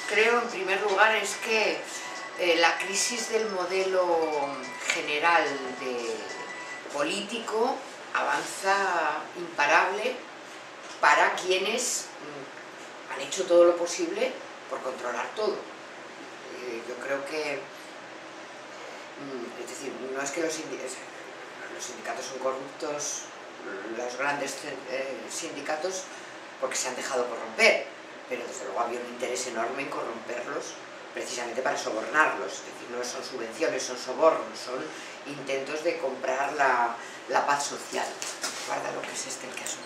Creo, en primer lugar, es que la crisis del modelo general político avanza imparable para quienes han hecho todo lo posible por controlar todo. Yo creo que, es decir, no es que los sindicatos son corruptos, los grandes sindicatos, porque se han dejado corromper, pero desde luego había un interés enorme en corromperlos precisamente para sobornarlos. Es decir, no son subvenciones, son sobornos, son intentos de comprar la paz social. Guarda lo que es el caso,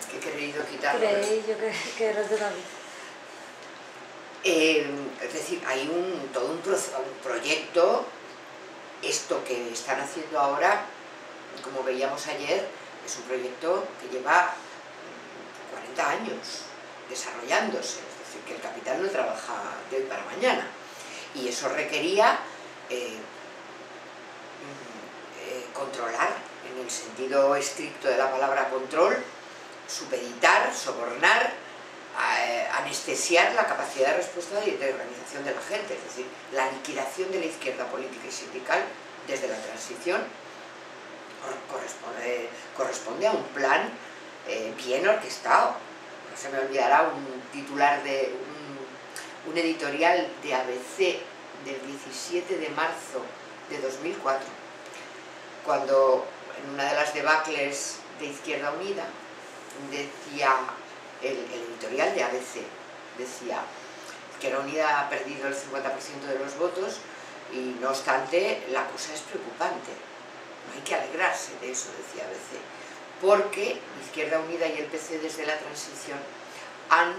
que he querido quitarlo. Creí yo que eras de David. Es decir, hay todo un proyecto. Esto que están haciendo ahora, como veíamos ayer, es un proyecto que lleva 40 años desarrollándose, es decir, que el capital no trabaja de hoy para mañana, y eso requería controlar, en el sentido estricto de la palabra control, supeditar, sobornar, anestesiar la capacidad de respuesta y de organización de la gente, es decir, la liquidación de la izquierda política y sindical desde la transición corresponde a un plan bien orquestado. No se me olvidará un titular de un editorial de ABC del 17 de marzo de 2004, cuando en una de las debacles de Izquierda Unida decía, el editorial de ABC decía: Izquierda Unida ha perdido el 50% de los votos y no obstante la cosa es preocupante. No hay que alegrarse de eso, decía ABC, porque Izquierda Unida y el PC desde la transición han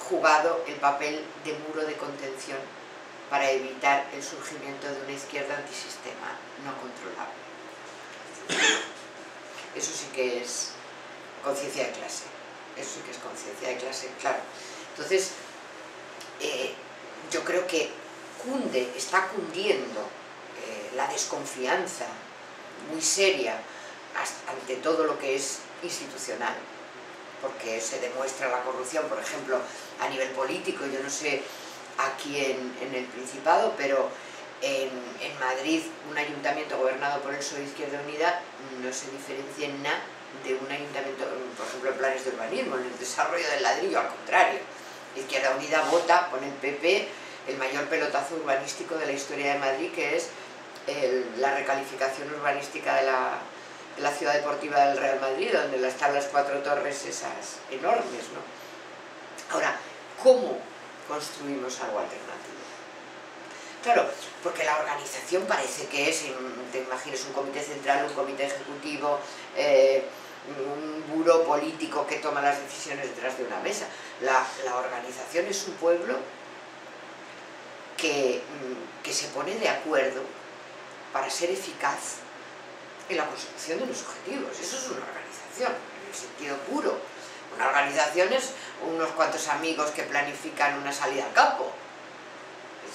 jugado el papel de muro de contención para evitar el surgimiento de una izquierda antisistema no controlable. Eso sí que es conciencia de clase. Eso sí que es conciencia de clase, claro. Entonces, yo creo que está cundiendo la desconfianza muy seria ante todo lo que es institucional, porque se demuestra la corrupción, por ejemplo, a nivel político. Yo no sé aquí en el Principado, pero en Madrid, un ayuntamiento gobernado por el PSOE Izquierda Unida no se diferencia en nada de un ayuntamiento, por ejemplo, en planes de urbanismo, en el desarrollo del ladrillo, al contrario. Izquierda Unida vota, pone el PP, el mayor pelotazo urbanístico de la historia de Madrid, que es la recalificación urbanística de la ciudad deportiva del Real Madrid, donde están las 4 torres esas enormes, ¿no? Ahora, ¿cómo construimos algo alternativo? Claro, porque la organización parece que es, te imagines, un comité central, un comité ejecutivo, un buró político que toma las decisiones detrás de una mesa. La organización es un pueblo que se pone de acuerdo para ser eficaz en la consecución de unos objetivos. Eso es una organización, en el sentido puro. Una organización es unos cuantos amigos que planifican una salida al campo.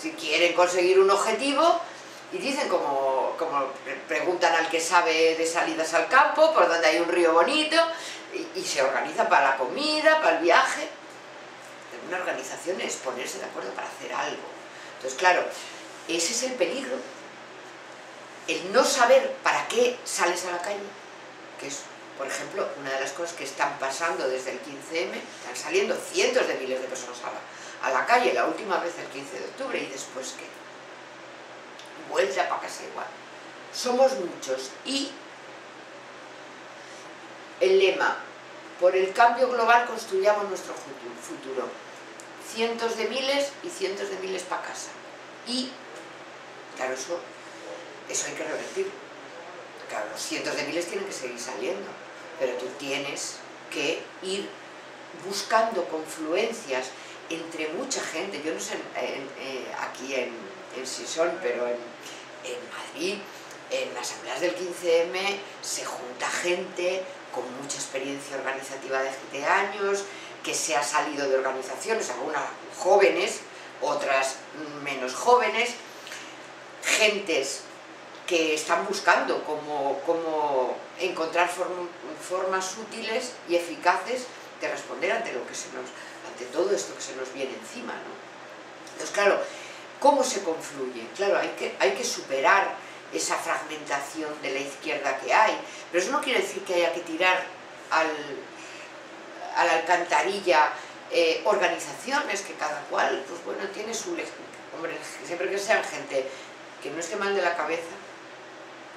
Si quieren conseguir un objetivo y dicen, como preguntan al que sabe de salidas al campo, por donde hay un río bonito, y se organiza para la comida, para el viaje. Una organización es ponerse de acuerdo para hacer algo. Entonces, claro, ese es el peligro. El no saber para qué sales a la calle, que es, por ejemplo, una de las cosas que están pasando desde el 15M, están saliendo cientos de miles de personas a la calle, la última vez el 15 de octubre, y después ¿qué? Vuelta para casa igual. Somos muchos, y el lema: por el cambio global construyamos nuestro futuro. Cientos de miles y cientos de miles para casa. Y, claro, eso hay que revertir. Claro, los cientos de miles tienen que seguir saliendo, pero tú tienes que ir buscando confluencias entre mucha gente. Yo no sé aquí en Sison, pero en Madrid, en las asambleas del 15M se junta gente con mucha experiencia organizativa de 7 años, que se ha salido de organizaciones, algunas jóvenes, otras menos jóvenes, gentes que están buscando cómo encontrar formas útiles y eficaces de responder ante lo que se nos ante todo esto que se nos viene encima, ¿no? Entonces, claro, ¿cómo se confluye? Claro, hay que superar esa fragmentación de la izquierda que hay, pero eso no quiere decir que haya que tirar a la alcantarilla organizaciones que cada cual, pues bueno, tiene su... Hombre, siempre que sean gente que no esté mal de la cabeza,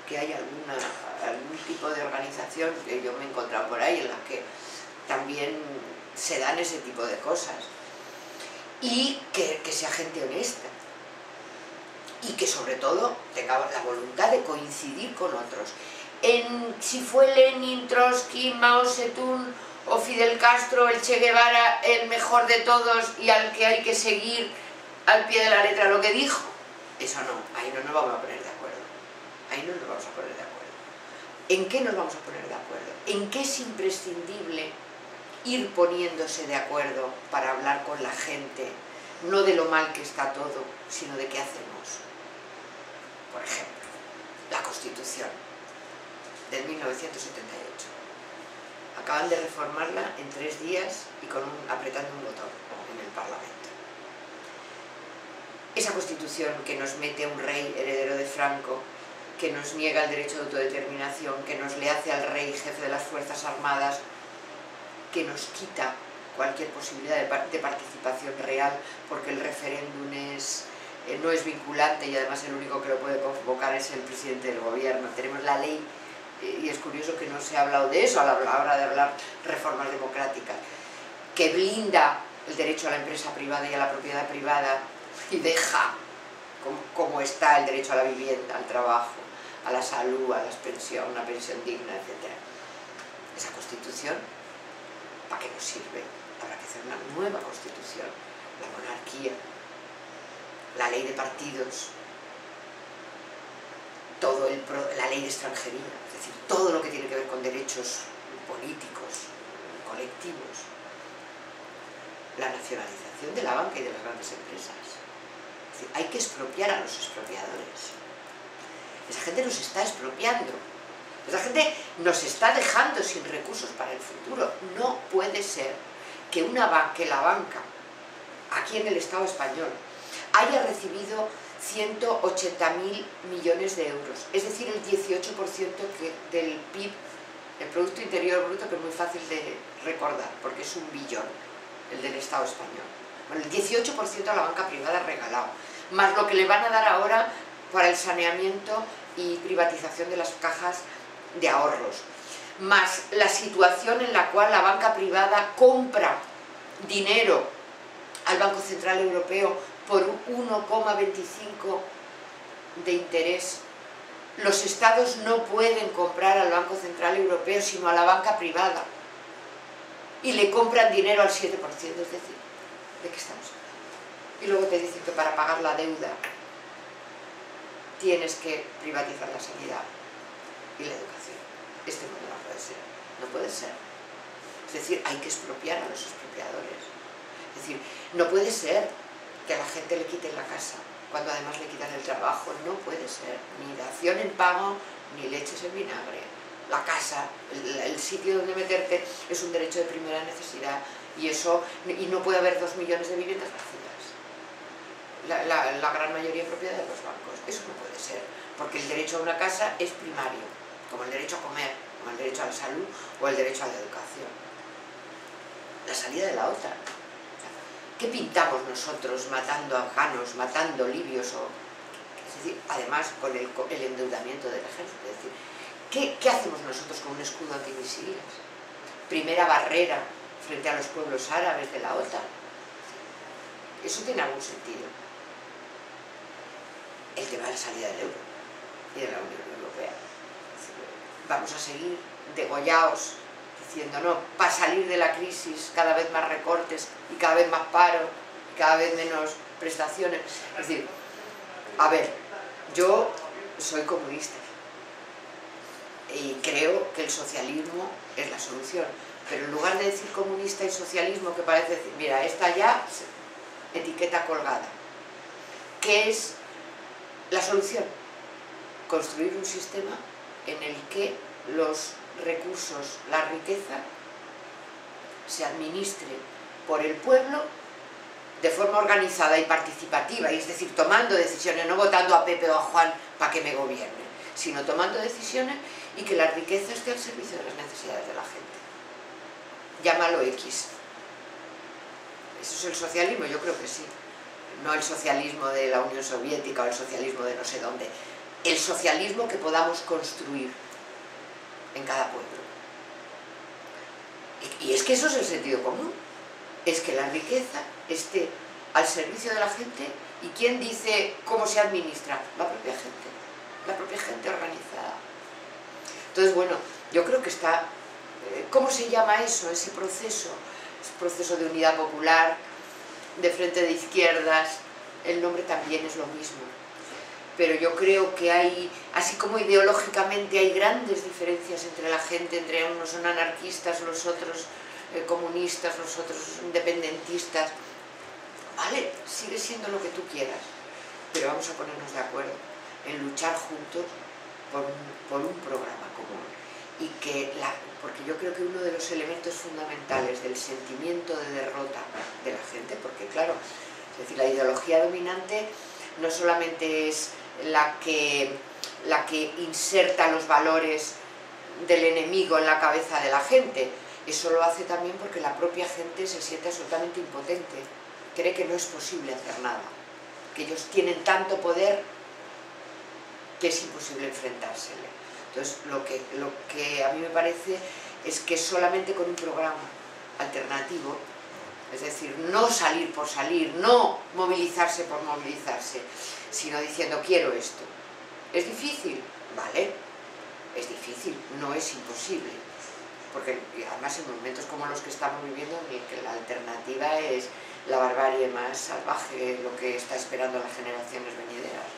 que haya algún tipo de organización, que yo me he encontrado por ahí, en la que también se dan ese tipo de cosas, y que sea gente honesta, y que sobre todo tenga la voluntad de coincidir con otros. Si fue Lenin, Trotsky, Mao Zedong o Fidel Castro, el Che Guevara, el mejor de todos y al que hay que seguir al pie de la letra lo que dijo, eso no, ahí no nos vamos a poner de acuerdo. Ahí no nos vamos a poner de acuerdo. ¿En qué nos vamos a poner de acuerdo? ¿En qué es imprescindible ir poniéndose de acuerdo para hablar con la gente, no de lo mal que está todo, sino de qué hacemos? Por ejemplo, la Constitución del 1978. Acaban de reformarla en 3 días y apretando un botón en el Parlamento. Esa Constitución que nos mete un rey heredero de Franco, que nos niega el derecho de autodeterminación, que nos le hace al rey jefe de las Fuerzas Armadas, que nos quita cualquier posibilidad de participación real, porque el referéndum no es vinculante y además el único que lo puede convocar es el presidente del gobierno. Tenemos la ley, y es curioso que no se ha hablado de eso a la hora de hablar reformas democráticas, que blinda el derecho a la empresa privada y a la propiedad privada y deja como está el derecho a la vivienda, al trabajo, a la salud, a la pensión, una pensión digna, etc. Esa Constitución, ¿para qué nos sirve? Habrá que hacer una nueva Constitución, la monarquía, la ley de partidos, la ley de extranjería, es decir, todo lo que tiene que ver con derechos políticos, colectivos, la nacionalización de la banca y de las grandes empresas. Es decir, hay que expropiar a los expropiadores. Esa gente nos está expropiando. Esa gente nos está dejando sin recursos para el futuro. No puede ser que la banca, aquí en el Estado español, haya recibido 180.000 millones de euros, es decir, el 18% del PIB, el Producto Interior Bruto, que es muy fácil de recordar, porque es 1 billón, el del Estado español. Bueno, el 18% a la banca privada regalado, más lo que le van a dar ahora para el saneamiento y privatización de las cajas de ahorros, más la situación en la cual la banca privada compra dinero al Banco Central Europeo por 1,25 de interés. Los estados no pueden comprar al Banco Central Europeo sino a la banca privada y le compran dinero al 7%, es decir, ¿de qué estamos hablando? Y luego te dicen que para pagar la deuda tienes que privatizar la sanidad y la educación. Este mundo no puede ser, no puede ser. Es decir, hay que expropiar a los expropiadores. Es decir, no puede ser que a la gente le quiten la casa cuando además le quitan el trabajo. No puede ser, ni dación en pago, ni leches en vinagre. La casa, el sitio donde meterte es un derecho de primera necesidad y no puede haber 2 millones de viviendas vacías. La gran mayoría propiedad de los bancos. Eso no puede ser, porque el derecho a una casa es primario, como el derecho a comer, como el derecho a la salud o el derecho a la educación. La salida de la OTAN. ¿Qué pintamos nosotros matando afganos, matando libios? Es decir, además con el endeudamiento del ejército. Es decir, ¿qué hacemos nosotros con un escudo antimisiles? Primera barrera frente a los pueblos árabes de la OTAN. ¿Eso tiene algún sentido? El tema de la salida del euro y de la Unión Europea. Vamos a seguir degollados diciendo no, para salir de la crisis cada vez más recortes y cada vez más paro y cada vez menos prestaciones. Es decir, a ver, yo soy comunista y creo que el socialismo es la solución, pero en lugar de decir comunista y socialismo, que parece decir, mira, esta ya etiqueta colgada. ¿Qué es la solución? Construir un sistema en el que los recursos, la riqueza, se administre por el pueblo de forma organizada y participativa, y es decir, tomando decisiones, no votando a Pepe o a Juan para que me gobiernen, sino tomando decisiones y que la riqueza esté al servicio de las necesidades de la gente. Llámalo X. ¿Eso es el socialismo? Yo creo que sí. No el socialismo de la Unión Soviética o el socialismo de no sé dónde. El socialismo que podamos construir en cada pueblo. Y es que eso es el sentido común. Es que la riqueza esté al servicio de la gente. ¿Y quién dice cómo se administra? La propia gente organizada. Entonces, bueno, yo creo que está... ¿Cómo se llama eso, ese proceso? Ese proceso de unidad popular, de frente de izquierdas, el nombre también es lo mismo. Pero yo creo que hay, así como ideológicamente hay grandes diferencias entre la gente, entre unos son anarquistas, los otros comunistas, los otros independentistas, vale, sigue siendo lo que tú quieras, pero vamos a ponernos de acuerdo en luchar juntos por un programa común. Y que porque yo creo que uno de los elementos fundamentales del sentimiento de derrota de la gente, porque claro, es decir, la ideología dominante no solamente es la que inserta los valores del enemigo en la cabeza de la gente, eso lo hace también porque la propia gente se siente absolutamente impotente, cree que no es posible hacer nada, que ellos tienen tanto poder que es imposible enfrentársele. Entonces, lo que a mí me parece es que solamente con un programa alternativo, es decir, no salir por salir, no movilizarse por movilizarse, sino diciendo quiero esto. ¿Es difícil? Vale, es difícil, no es imposible, porque además en momentos como los que estamos viviendo, en el que la alternativa es la barbarie más salvaje, lo que está esperando las generaciones venideras.